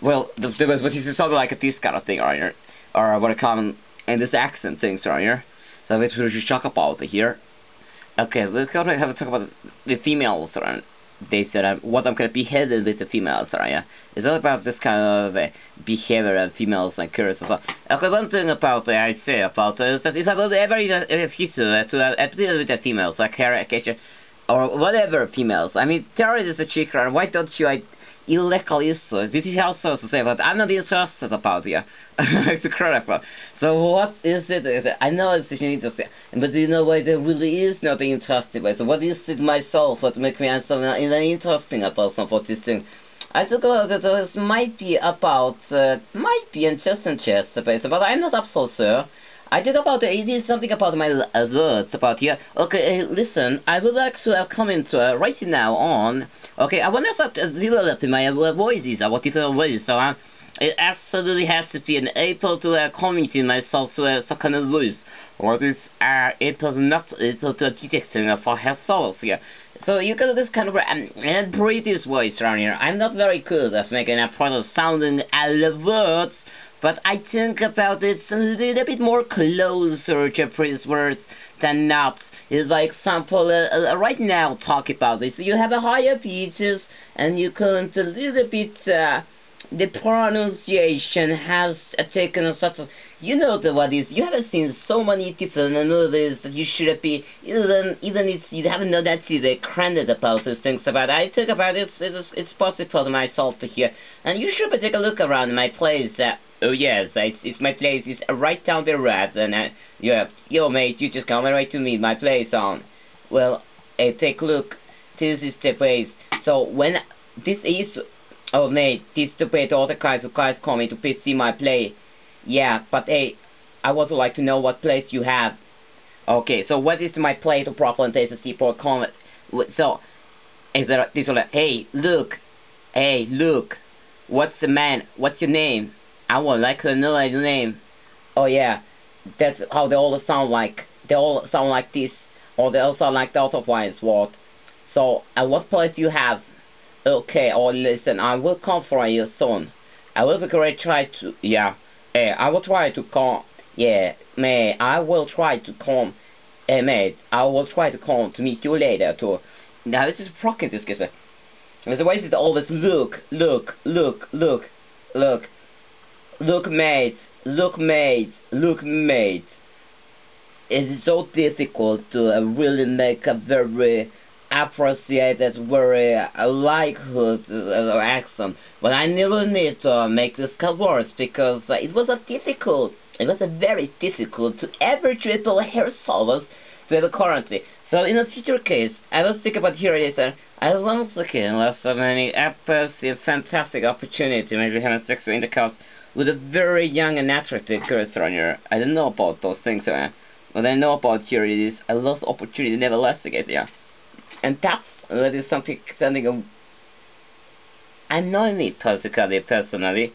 Well, but this is something like this kind of thing, right? Or what I call in this accent things, right? So that's what we should talk about here. Okay, let's go and have a talk about the females, right? They said what I'm gonna be headed with the females, right? Yeah, it's all about this kind of behavior of females and curious as well. Okay, one thing about I say about is that if I will ever history to deal with the females, like caricature or whatever females. I mean, Terry is a chick, right? Why don't you illegal issues? This is also to say, but I'm not interested about here. It's critical. So what is it? I know it's interesting, but do you know why there really is nothing interesting? So what is it myself? What makes me something interesting about some of this thing? I took a look that this might be about, might be interesting chess, but I'm not absolutely sure. I did about it is something about my words about here. Okay, listen, I would like to come into right now on. Okay, I want to start developing my voices, what different voices. So it absolutely has to be an able to comment in myself to a second voice. What is able not able to detect for herself here. So you got this kind of British voice around here. I'm not very good at making a product sounding words. But I think about it's a little bit more closer to British words than not. It's like example, right now talk about this. You have a higher pitches and you can a little bit, the pronunciation has taken such a, you know what is, you have seen so many different movies that you should be, even if you haven't know that they credit about these things, but I think about it, it's possible to myself to hear, and you should take a look around my place. Oh yes, it's my place is right down the road, and yeah, yo mate, you just come right to me, my place on. Well, take a look, this is the place. So when this is, oh mate, this is the place all the guys coming to see my play. Yeah, but hey, I would like to know what place you have. Okay, so what is my play to proper place to see for comment? So is there this one? Hey, look, what's the man? What's your name? I would like to know your name. Oh yeah, that's how they all sound like. They all sound like this, or they all sound like the otherwise word. So, at what place do you have? Okay, or listen, I will come for you soon. I will be great try to, yeah. I will try to come. Yeah, mate, I will try to come. Mate, I will try to come to meet you later too. Now this is broken this guy. The way is always look, mate, look, mate. It's so difficult to really make a very appreciated, very likelihood accent. But I never need to make this words because it was a very difficult to ever triple hair solvers to the currency. So in a future case, I was thinking about here later. I once again lost so many fantastic opportunity maybe having sexual intercourse with a very young and attractive girl around here. I don't know about those things, but I know about here it is I lost opportunity nevertheless, I guess, yeah. And that is something I'm not in it personally,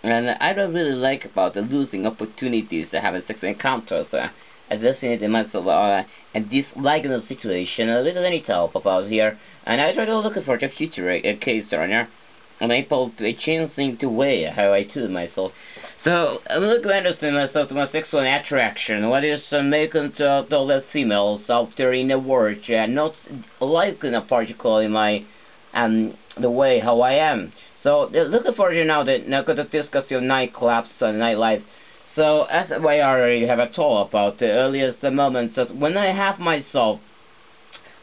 and I don't really like about losing opportunities to have sexual encounters. I definitely myself and dislike the situation a little any help about here, and I try to look for the future case around here. I'm able to change the way how I do myself. So I'm looking to understand myself to my sexual attraction. What is making to all the females out there in the world, not liking a particularly my the way how I am. So looking for you now that now going to discuss your nightclubs and nightlife. So as I already have a talk about the earliest moments, when I have myself,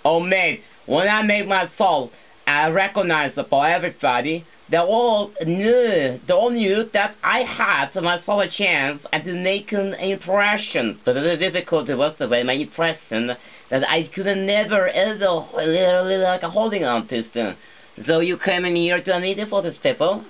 oh mate, when I make myself recognizable everybody, they all knew that I had myself a chance at making an impression. But the difficulty was the way my impression that I could never ever really like holding on to them. So you came in here to meet for these people?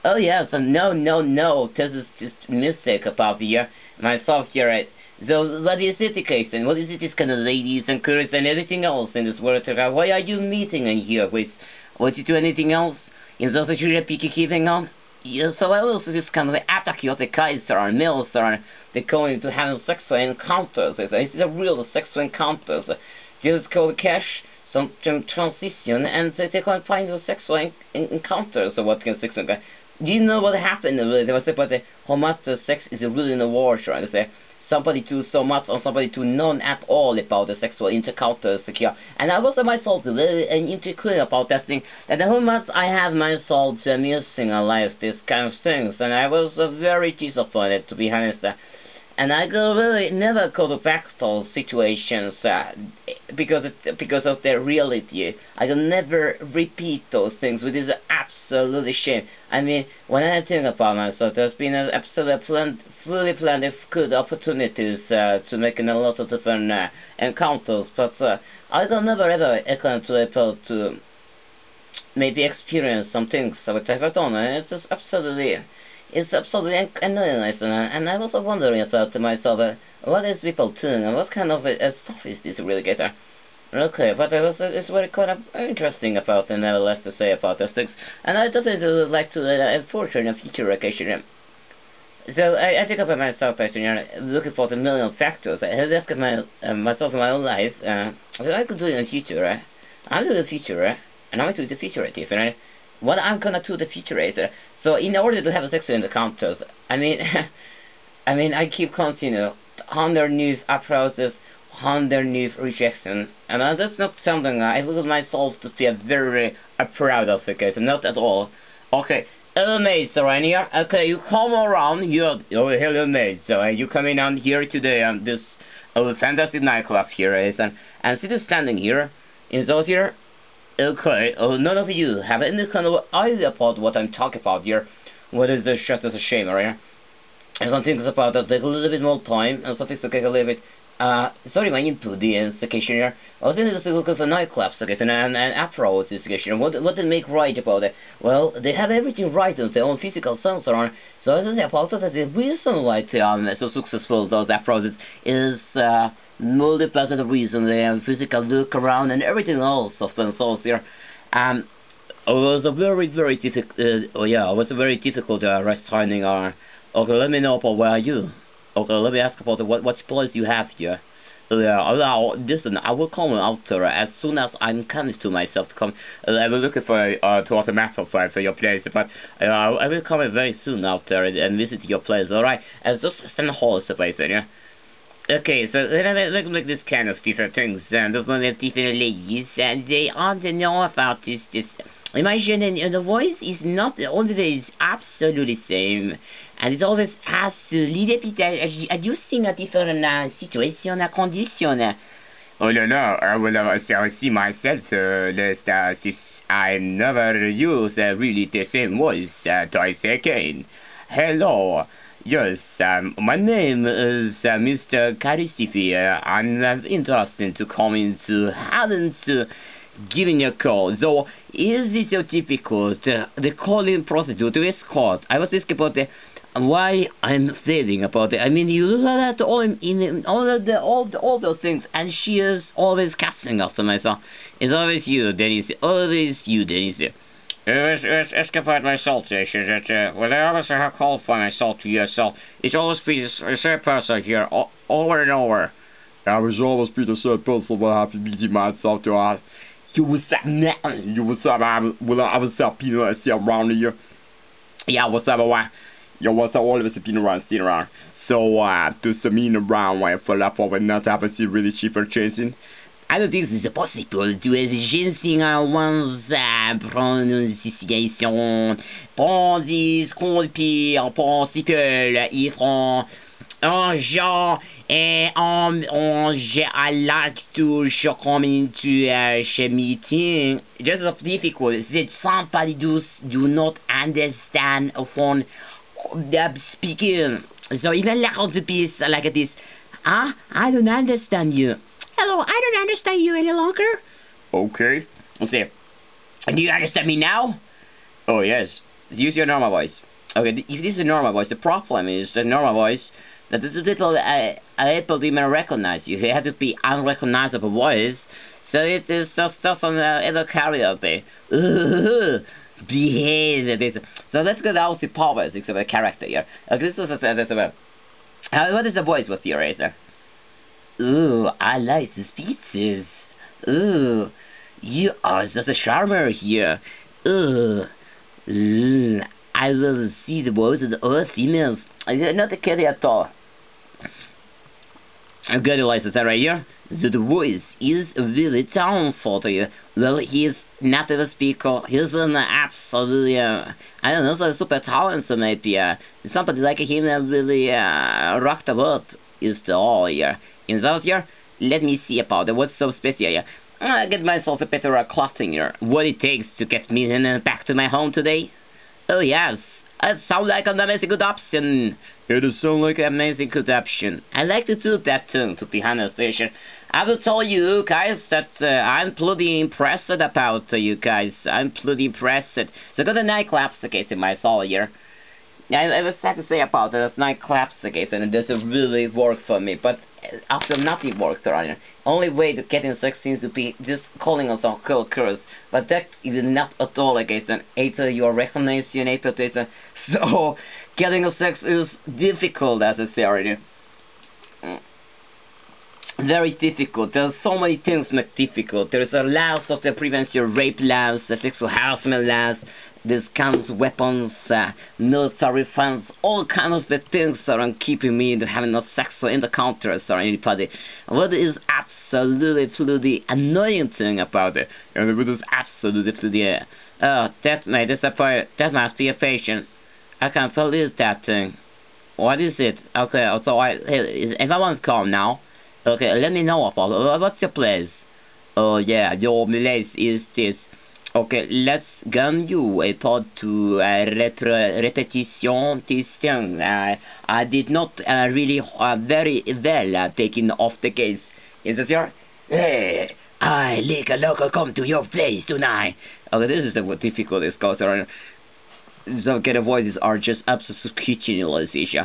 Oh yes, no, this is just mistake about the myself here, right? So what is it the case and what is it this kind of ladies and girls and everything else in this world? Why are you meeting in here with? Would you do anything else? Is those that you're keeping on? Yeah, so also this kind of attack the guys or males or they're going to have sexual encounters. It's a real sexual encounters. Just called cash, some transition and they can find the sexual encounters or what can sexual do you know what happened? There was about how much the sex is really in the war, trying to say somebody to so much or somebody to none at all about the sexual encounters here. And I was myself very insecure about that thing. And how much I had myself missing a life this kind of things, and I was very disappointed, to be honest. And I could really never go back to those situations because of their reality. I could never repeat those things, which is absolutely shame. I mean, when I think about myself, there's been fully planned good opportunities to make a lot of different encounters, but I don't never ever come to able to maybe experience some things which I've done, and it's just absolutely. It's absolutely annoying, and I was wondering about to myself, what is people doing, and what kind of stuff is this really, guys? Okay, but it's very kind of interesting about, and nevertheless to say about those things, and I definitely would like to forge in a future occasion. So I think about myself, actually, looking for the million factors. I ask myself in my own life, so I could do it in the future, right? I'm doing the future, right? And I'm doing the futurative, right? What I'm gonna do the futurator. So in order to have a sexual encounters, I mean, I keep continue underneath approaches, underneath rejection, and that's not something I would myself to feel very proud of, okay? So not at all. Okay, hello mate, so right here. Okay, you come around here. Oh, hello mate. So you coming on here today this fantastic nightclub here is, and still standing here in those here. Okay, none of you have any kind of idea about what I'm talking about here. What is this shit is a shame, right? And some things about that take a little bit more time, and some things take a little bit, sorry, my input, the investigation here. I was thinking to look at the nightclubs, okay, and Afro investigation. What they make right about it? Well, they have everything right in their own physical sense around. So as I say about that, the reason why they are so successful, those Afros, is, multiple reasons. They have physical look around and everything else of themselves here. It was a very difficult. It was a very difficult finding. Okay, let me know about where are you. Okay, let me ask about what place you have here. Listen, I will come after as soon as I'm convinced to myself to come. I will look for towards a map for your place, but I will come very soon after and visit your place. All right, just stand hold the place, yeah. Okay, so look like this kind of different things, and those different ladies, and they want to know about this. Imagine, and the voice is not always absolutely same, and it always has to little bit adjusting a different situation, condition. Oh no, I will see myself, I never use really the same voice twice again. Hello. Yes, my name is Mr. Caristifi. I'm interested to come into having to giving a call. So, is it so typical the calling procedure to escort? I was asking about why I'm feeling about it. I mean, you look at all those things, and she is always catching us to myself. It's always you, Dennis. Always you, Dennis. Ask about myself, Jason. Well, I always have called for myself to yourself. It's always be the same person here, over and over. I will always be the same person when I have to meet myself to ask. You what's up now? You what's up? I was up, Peter, I see around here. Yeah, what's up, yo, what's up, always been around, seen around. So, to some mean around, why for that for not happen to really cheaper chasing. I don't think this is possible to agency one's pronunciation. Bandis, compire, possible, ifran, genre, I like to come into a meeting. Just difficult that somebody do not understand upon speaking. So even like the piece like this. I don't understand you. Hello, I don't understand you any longer. Okay. Let's see. Do you understand me now? Oh, yes. Use your normal voice. Okay, if this is a normal voice, the problem is the normal voice that is little able to even recognize you. It has to be unrecognizable voice. So it is just doesn't ever carry out there. Behave this. So let's go down to politics of the character here. Okay, this was about. What is the voice was here, Racer? Ooh, I like the speeches. Ooh, you are just a charmer here. Ooh, I will see the voice of all females. Not kidding at all. A good license right here. The voice is really talented. Well, he's not a speaker. He's an absolutely, I don't know, so super talented maybe. Somebody like him really rocked the world. Is the all here. In those here, let me see about it. What's so special here? I get myself a better clothing here. What it takes to get me back to my home today? Oh yes, it sounds like an amazing good option. It does sound like an amazing good option. I like to do that too, to be honest. I have to tell you guys that I'm pretty impressed about you guys. I'm pretty impressed. So got a nightclub case in my soul here. I was sad to say about it, nightclub case, and it doesn't really work for me. But after nothing works around, only way to getting sex seems to be just calling us on cold curse. But that is not at all against an either your recognition, so getting a sex is difficult, as I say already. Very difficult. There's so many things make difficult. There's a laws of the prevention rape laws, the sexual harassment laws, these kinds of weapons, military funds, all kinds of the things that are keeping me into having no sexual encounters or anybody. What is absolutely annoying thing about it? And what is absolutely that may disappoint. That must be a patient. I can't believe that thing. What is it? Okay, so if I want to call now, okay, let me know about it. What's your place? Oh yeah, your place is this. Okay, let's gun you a pod to repetition testing. I did not really very well taken off the case. Is this your? Hey, I like a local come to your place tonight. Okay, this is the difficult this goes around. So okay, the voices are just absolutely issue.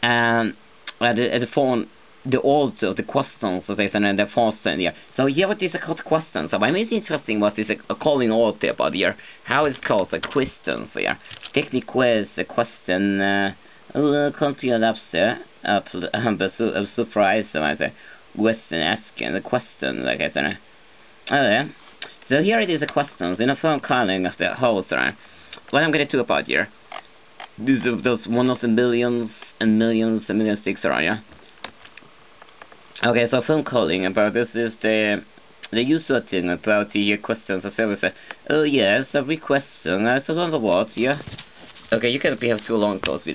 The phone. The questions that they send in the phone here. So here what is called questions. So I'm really interesting what is calling all about here. How is it called the questions here? Technical is the question come to your lobster surprise I say question asking the question like I said. Okay. So here it is the questions in a phone calling of the host. What I'm gonna do about here. These are those one of the millions and millions and millions sticks around here. Okay, so phone calling about this is the usual thing about the questions. So we say, oh yes, every question, I don't know what, yeah. Okay, you can't have too long those videos.